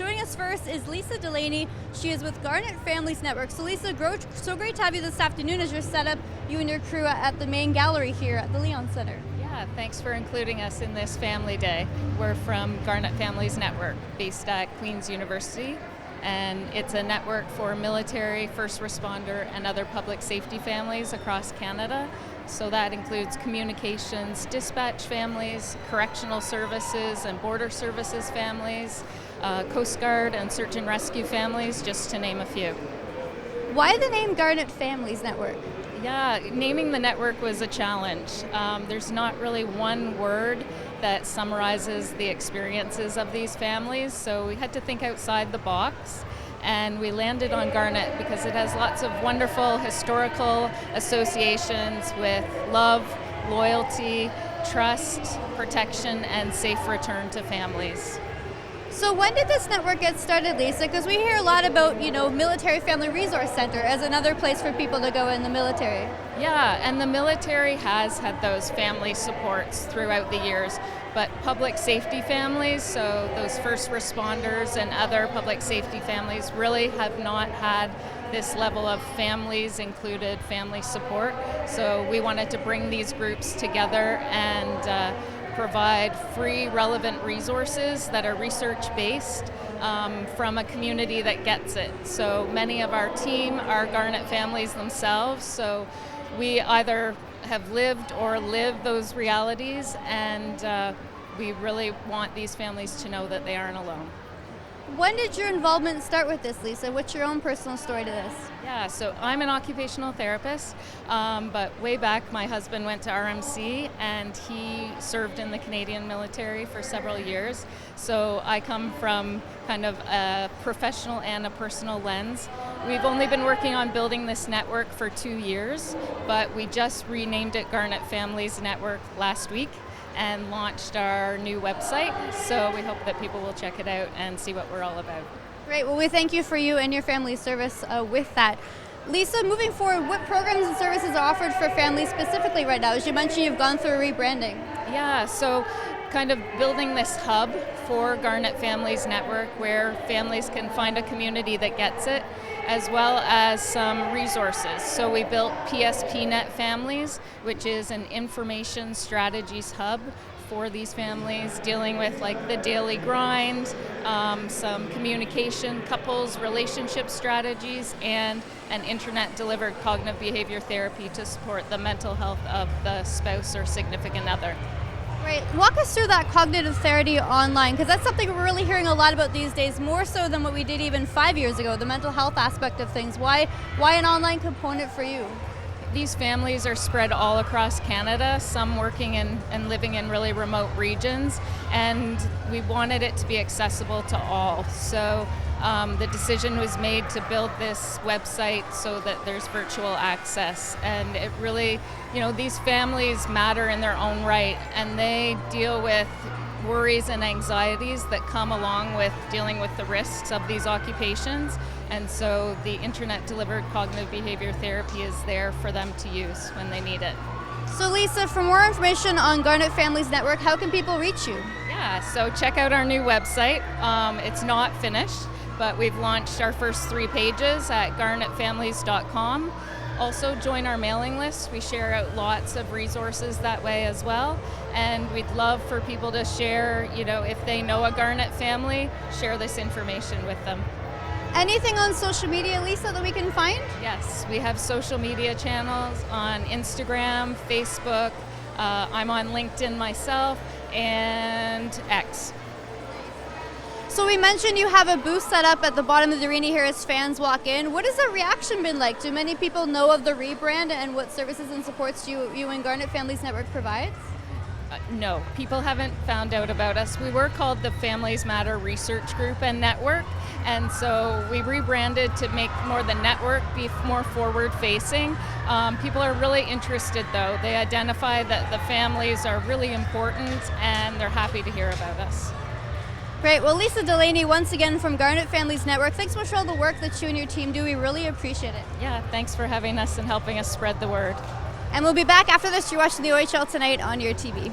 Joining us first is Lisa Delaney. She is with Garnet Families Network. So Lisa, so great to have you this afternoon as you're set up, you and your crew at the main gallery here at the Leon Center. Yeah, thanks for including us in this Family Day. We're from Garnet Families Network, based at Queen's University, and it's a network for military, first responder, and other public safety families across Canada. So that includes communications, dispatch families, correctional services and border services families, Coast Guard and search and rescue families, just to name a few. Why the name Garnet Families Network? Yeah, naming the network was a challenge. There's not really one word that summarizes the experiences of these families, so we had to think outside the box. And we landed on Garnet because it has lots of wonderful historical associations with love, loyalty, trust, protection, and safe return to families. So when did this network get started, Lisa? Because we hear a lot about, Military Family Resource Center as another place for people to go in the military. Yeah, and the military has had those family supports throughout the years, but public safety families, so those first responders and other public safety families, really have not had this level of families included family support. So we wanted to bring these groups together and provide free, relevant resources that are research-based from a community that gets it. So many of our team are Garnet families themselves, so we either have lived or live those realities, and we really want these families to know that they aren't alone. When did your involvement start with this, Lisa? What's your own personal story to this? Yeah, so I'm an occupational therapist, but way back my husband went to RMC and he served in the Canadian military for several years. So I come from kind of a professional and a personal lens. We've only been working on building this network for 2 years, but we just renamed it Garnet Families Network last week and launched our new website. So we hope that people will check it out and see what we're all about. Great. Well, we thank you for you and your family's service with that. Lisa, moving forward, what programs and services are offered for families specifically right now? As you mentioned, you've gone through a rebranding. Yeah, so kind of building this hub for Garnet Families Network where families can find a community that gets it, as well as some resources. So we built PSP Net Families, which is an information strategies hub for these families, dealing with like the daily grind, some communication, couples, relationship strategies, and an internet-delivered cognitive behavior therapy to support the mental health of the spouse or significant other. Right. Walk us through that cognitive therapy online, because that's something we're really hearing a lot about these days, more so than what we did even 5 years ago, the mental health aspect of things. Why an online component for you? These families are spread all across Canada, some working and living in really remote regions, and we wanted it to be accessible to all. So the decision was made to build this website so that there's virtual access, and it really, these families matter in their own right, and they deal with worries and anxieties that come along with dealing with the risks of these occupations. And so the internet-delivered cognitive behavior therapy is there for them to use when they need it. So Lisa, for more information on Garnet Families Network, how can people reach you? Yeah, so check out our new website. It's not finished, but we've launched our first 3 pages at garnetfamilies.com. Also join our mailing list. We share out lots of resources that way as well. And we'd love for people to share, if they know a Garnet family, share this information with them. Anything on social media, Lisa, that we can find? Yes, we have social media channels on Instagram, Facebook. I'm on LinkedIn myself, and X. So we mentioned you have a booth set up at the bottom of the arena here as fans walk in. What has the reaction been like? Do many people know of the rebrand and what services and supports you and Garnet Families Network provides? No, people haven't found out about us. We were called the Families Matter Research Group and Network, and so we rebranded to make more the network be more forward-facing. People are really interested, though. They identify that the families are really important, and they're happy to hear about us. Great. Well, Lisa Delaney, once again from Garnet Families Network, thanks so much for all the work that you and your team do. We really appreciate it. Yeah, thanks for having us and helping us spread the word. And we'll be back after this. You're watching the OHL Tonight on your TV.